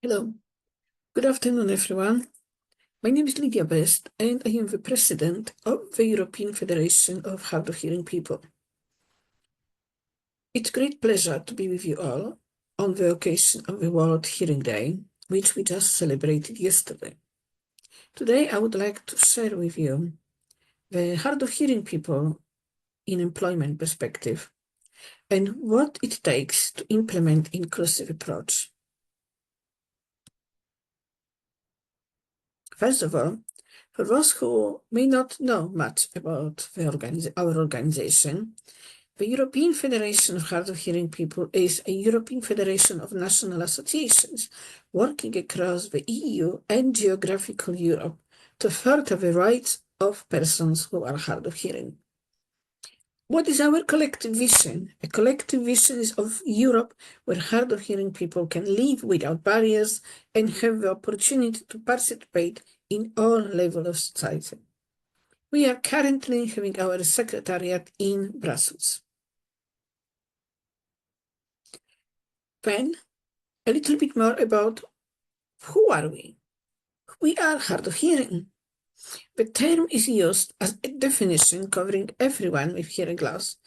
Hello, good afternoon, everyone. My name is Lidia and I am the president of the European Federation of Hard of Hearing People. It's a great pleasure to be with you all on the occasion of the World Hearing Day, which we just celebrated yesterday. Today, I would like to share with you the hard of hearing people in employment perspective and what it takes to implement inclusive approach. First of all, for those who may not know much about our organization, the European Federation of Hard of Hearing People is a European federation of national associations working across the EU and geographical Europe to further the rights of persons who are hard of hearing. What is our collective vision? A collective vision is of Europe where hard of hearing people can live without barriers and have the opportunity to participate in all levels of society. We are currently having our secretariat in Brussels. Then, a little bit more about who are we? We are hard of hearing. The term is used as a definition covering everyone with hearing loss,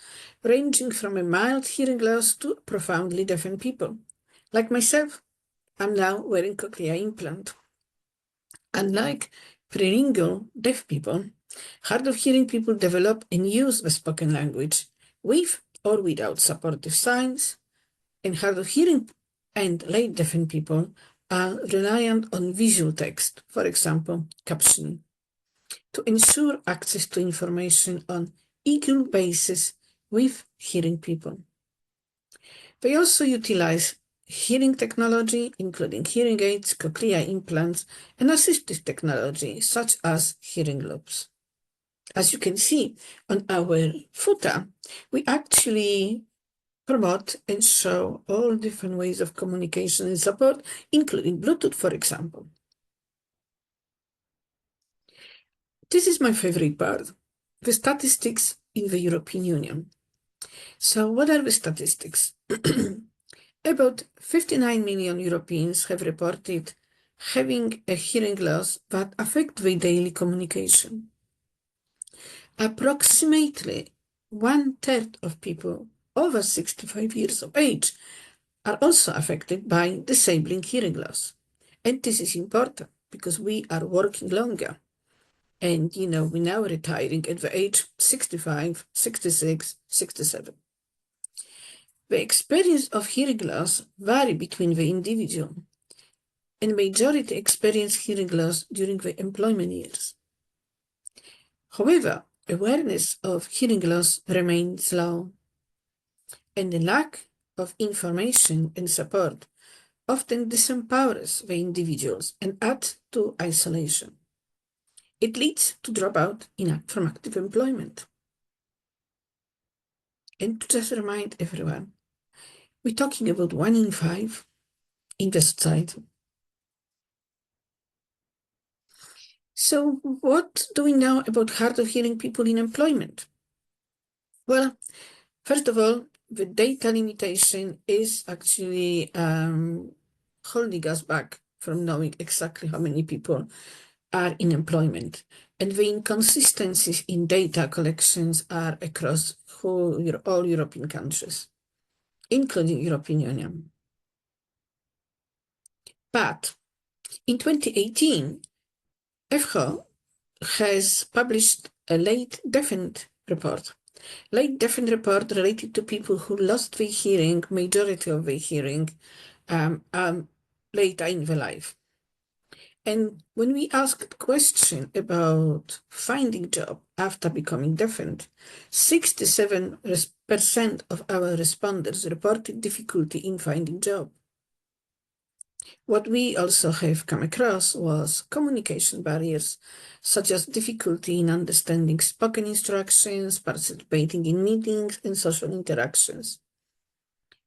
ranging from a mild hearing loss to profoundly deafened people. Like myself, I'm now wearing cochlear implant. Unlike prelingual deaf people, hard of hearing people develop and use the spoken language with or without supportive signs, and hard of hearing and late deafened people are reliant on visual text, for example, captioning, to ensure access to information on equal basis with hearing people. They also utilize hearing technology, including hearing aids, cochlear implants, and assistive technology, such as hearing loops. As you can see on our footer, we actually promote and show all different ways of communication and support, including Bluetooth, for example. This is my favorite part, the statistics in the European Union. So what are the statistics? About 59 million Europeans have reported having a hearing loss that affects their daily communication. Approximately 1/3 of people over 65 years of age are also affected by disabling hearing loss. And this is important because we are working longer. And, we're now retiring at the age 65, 66, 67. The experience of hearing loss vary between the individual, and majority experience hearing loss during the employment years. However, awareness of hearing loss remains low, and the lack of information and support often disempowers the individuals and adds to isolation. It leads to dropout from active employment. And to just remind everyone, we're talking about 1 in 5 in the society. So what do we know about hard of hearing people in employment? Well, first of all, the data limitation is actually holding us back from knowing exactly how many people are in employment. And the inconsistencies in data collections are across all European countries, including European Union. But in 2018, EFHOH has published a late deafened report. Late deafened report related to people who lost their hearing, majority of their hearing, later in their life. And when we asked question about finding job after becoming deafened, 67% of our respondents reported difficulty in finding job. What we also have come across was communication barriers, such as difficulty in understanding spoken instructions, participating in meetings and social interactions.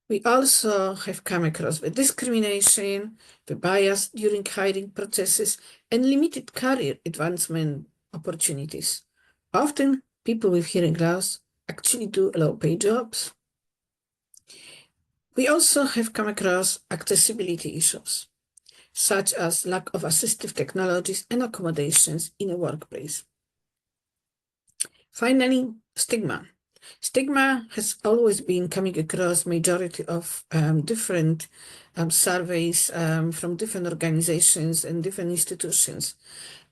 We also have come across the discrimination, the bias during hiring processes, and limited career advancement opportunities. Often, people with hearing loss actually do low-paid jobs. We also have come across accessibility issues. such as lack of assistive technologies and accommodations in a workplace. Finally, stigma. Stigma has always been coming across majority of different surveys from different organizations and different institutions.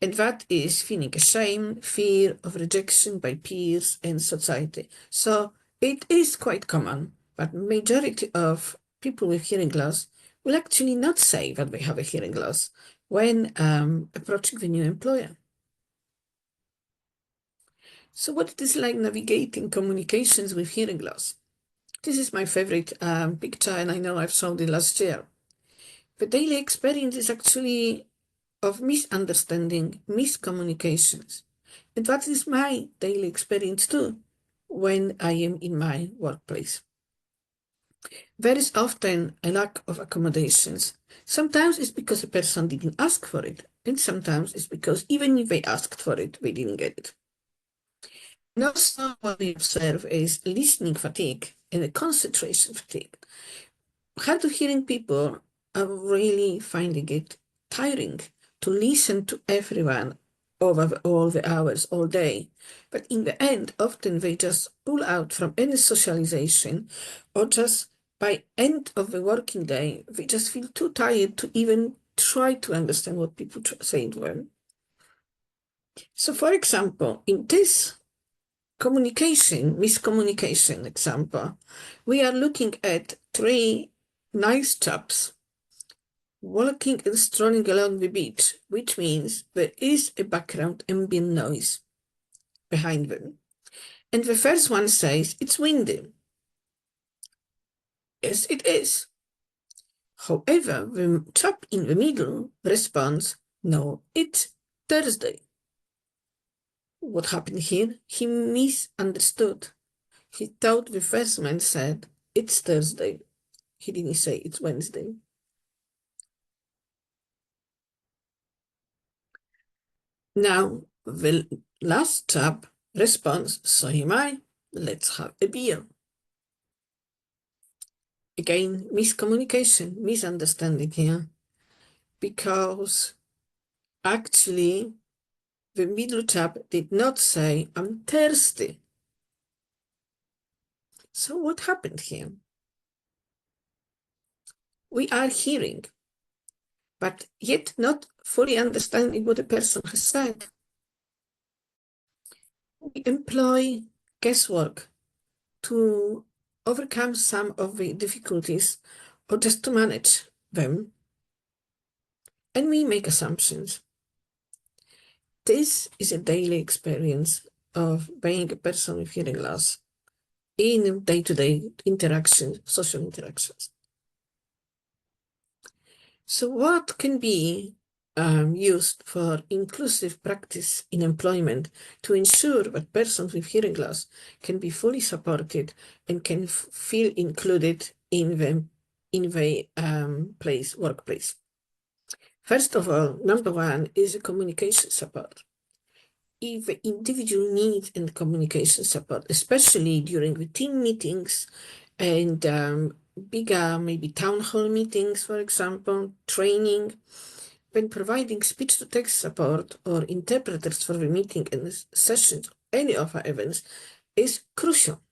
And that is feeling ashamed, fear of rejection by peers and society. So it is quite common, but majority of people with hearing loss will actually not say that they have a hearing loss when approaching the new employer. So what it is like navigating communications with hearing loss? This is my favorite picture, and I know I've shown it last year. The daily experience is actually of misunderstanding, miscommunications. And that is my daily experience too, when I am in my workplace. There is often a lack of accommodations. Sometimes it's because a person didn't ask for it, and sometimes it's because even if they asked for it, they didn't get it. And also what we observe is listening fatigue and a concentration fatigue. Hard of hearing people are really finding it tiring to listen to everyone over all the hours, all day. But in the end, often they just pull out from any socialization, or just by end of the working day, they just feel too tired to even try to understand what people say to them. So for example, in this miscommunication example, we are looking at three nice chaps walking and strolling along the beach, which means there is a background ambient noise behind them. And the first one says, it's windy. Yes, it is. However, the chap in the middle responds, no, it's Thursday. What happened here? He misunderstood. He thought the first man said, it's Thursday. He didn't say it's Wednesday. Now, the last chap responds, so am I. Let's have a beer. Again, miscommunication, misunderstanding here. Because actually, the middle chap did not say, I'm thirsty. So what happened here? We are hearing, but yet not fully understanding what the person has said. We employ guesswork to overcome some of the difficulties or just to manage them. And we make assumptions. This is a daily experience of being a person with hearing loss in day-to-day interactions, social interactions. So what can be used for inclusive practice in employment to ensure that persons with hearing loss can be fully supported and can feel included in the workplace? First of all, number one is communication support. If the individual needs and communication support, especially during the team meetings and bigger, maybe town hall meetings, for example, training, when providing speech-to-text support or interpreters for the meeting and sessions, any of our events, is crucial.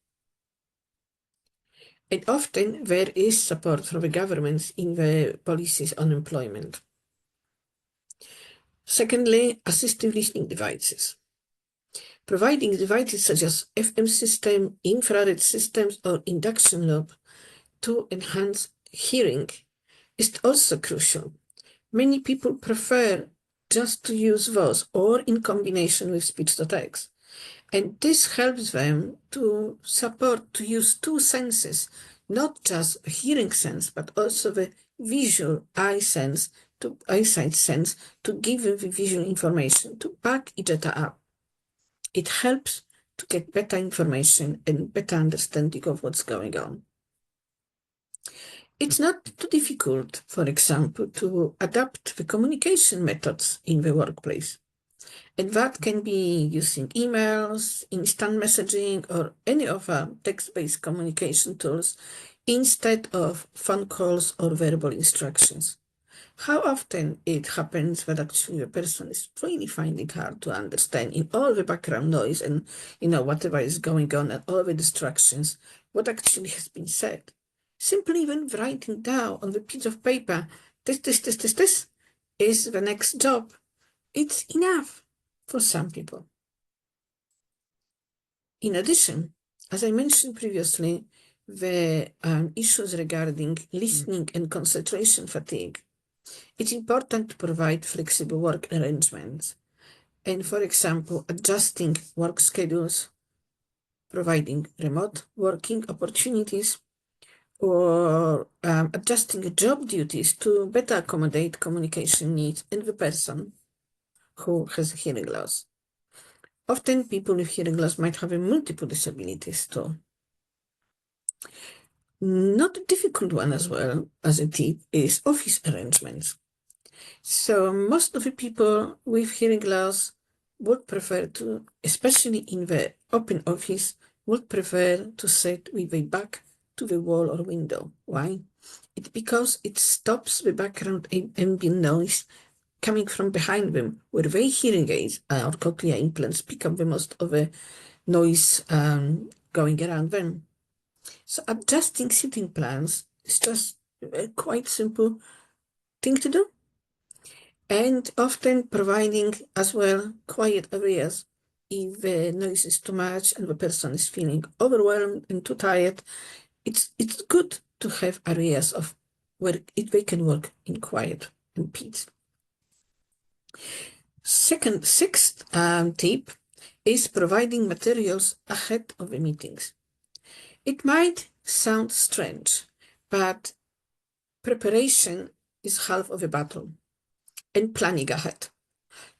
And often there is support from the governments in the policies on employment. Secondly, assistive listening devices. Providing devices such as FM system, infrared systems, or induction loop to enhance hearing is also crucial. Many people prefer just to use those or in combination with speech-to-text. And this helps them to use two senses, not just hearing sense, but also the visual eyesight sense to give them the visual information, to back each other up. It helps to get better information and better understanding of what's going on. It's not too difficult, for example, to adapt the communication methods in the workplace. And that can be using emails, instant messaging, or any of our text-based communication tools instead of phone calls or verbal instructions. How often it happens that actually a person is really finding hard to understand in all the background noise and, whatever is going on and all the distractions, what actually has been said. Simply even writing down on the piece of paper, this is the next job. It's enough for some people. In addition, as I mentioned previously, the issues regarding listening and concentration fatigue, it's important to provide flexible work arrangements. And for example, adjusting work schedules, providing remote working opportunities, or adjusting job duties to better accommodate communication needs in the person who has hearing loss. Often people with hearing loss might have multiple disabilities too. Not a difficult one as well as a tip is office arrangements. So most of the people with hearing loss would prefer to, especially in the open office, would prefer to sit with a back to the wall or window. Why? It's because it stops the background ambient noise coming from behind them, where their hearing aids or cochlear implants pick up the most of the noise going around them. So adjusting sitting plans is just a quite simple thing to do. And often providing as well quiet areas if the noise is too much and the person is feeling overwhelmed and too tired. It's good to have areas of where they can work in quiet and peace. Sixth tip is providing materials ahead of the meetings. It might sound strange, but preparation is half of the battle and planning ahead.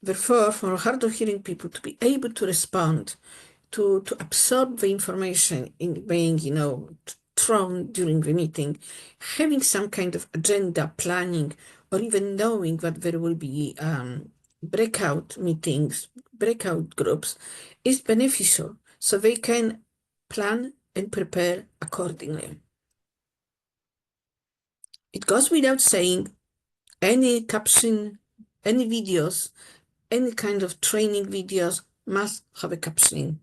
Therefore, for hard of hearing people to be able to respond, to absorb the information in being, thrown during the meeting, having some kind of agenda, planning, or even knowing that there will be breakout meetings, breakout groups, is beneficial. So they can plan and prepare accordingly. It goes without saying, any caption, any videos, any kind of training videos must have a captioning.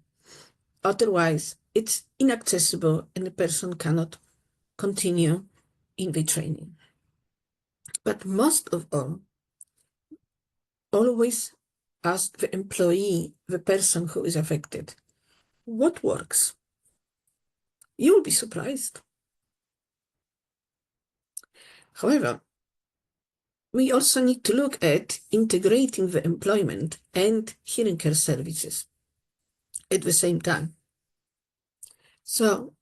Otherwise, it's inaccessible and the person cannot continue in the training. But most of all, always ask the employee, the person who is affected, what works? You will be surprised. However, we also need to look at integrating the employment and hearing care services at the same time. So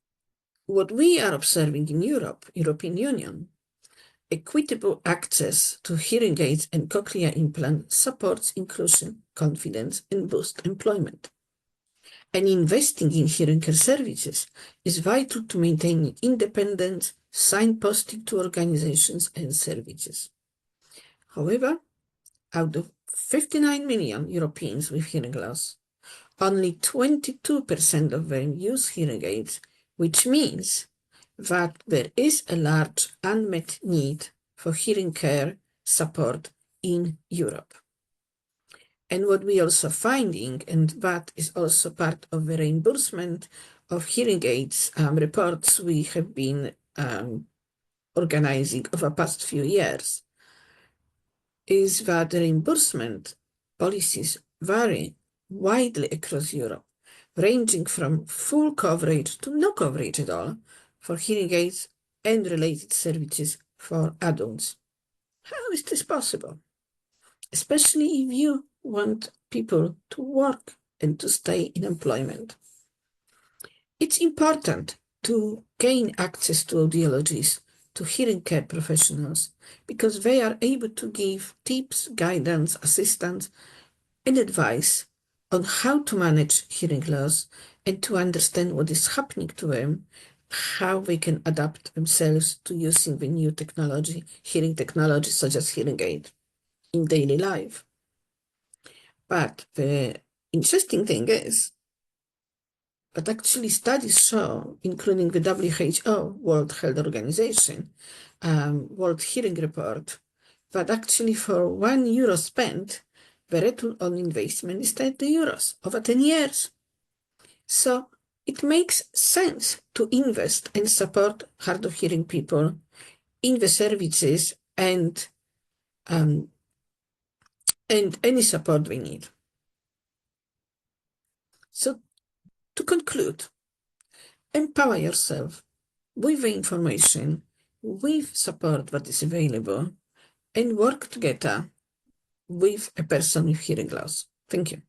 what we are observing in Europe, European Union, equitable access to hearing aids and cochlear implant supports inclusion, confidence, and boosts employment. And investing in hearing care services is vital to maintaining independence, signposting to organizations and services. However, out of 59 million Europeans with hearing loss, only 22% of them use hearing aids, which means that there is a large unmet need for hearing care support in Europe. And what we also finding, and that is also part of the reimbursement of hearing aids reports we have been organizing over the past few years, is that the reimbursement policies vary widely across Europe, ranging from full coverage to no coverage at all for hearing aids and related services for adults. How is this possible? Especially if you want people to work and to stay in employment. It's important to gain access to audiologists, to hearing care professionals, because they are able to give tips, guidance, assistance, and advice on how to manage hearing loss and to understand what is happening to them, how they can adapt themselves to using the new technology, hearing technology such as hearing aid in daily life. But the interesting thing is that actually studies show, including the WHO, World Health Organization, World Hearing Report, but actually for €1 spent, the return on investment is €30 over 10 years. So it makes sense to invest and support hard of hearing people in the services and any support they need. So to conclude, empower yourself with the information, with support that is available, and work together with a person with hearing loss. Thank you.